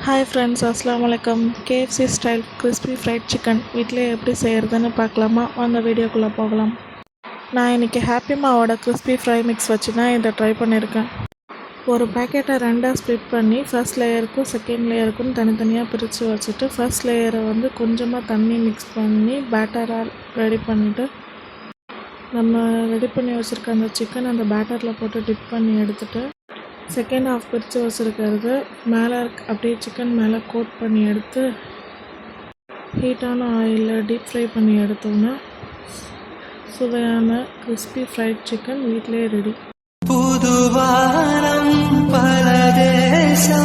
Hi friends, அஸ்ஸலாமு அலைக்கும். KFC style crispy fried chicken வீட்டிலே எப்படி செய்கிறதுன்னு பார்க்கலாமா? வாங்க வீடியோக்குள்ளே போகலாம். நான் இன்றைக்கி ஹாப்பி மாவோட கிறிஸ்பி ஃப்ரை மிக்ஸ் வச்சு தான் இதை ட்ரை பண்ணியிருக்கேன். ஒரு பேக்கெட்டை ரெண்டாக ஸ்ப்ளிட் பண்ணி ஃபர்ஸ்ட் லேயருக்கும் செகண்ட் லேயருக்கும் தனித்தனியாக பிரித்து வச்சுட்டு ஃபர்ஸ்ட் லேயரை கொஞ்சமாக தண்ணி மிக்ஸ் பண்ணி பேட்டராக ரெடி பண்ணிவிட்டு நம்ம ரெடி பண்ணி வச்சுருக்க அந்த சிக்கன் அந்த பேட்டரில் போட்டு டிப் பண்ணி எடுத்துகிட்டு செகண்ட் ஹாஃப் பிரித்து வச்சுருக்கிறது மேலே அப்படியே சிக்கன் மேலே கோட் பண்ணி எடுத்து ஹீட்டான ஆயிலில் டீப் ஃப்ரை பண்ணி எடுத்தோன்னா சுவையான கிறிஸ்பி ஃப்ரைட் சிக்கன் வீட்டிலே ரெடி. புதுவாரம் பரதேசம்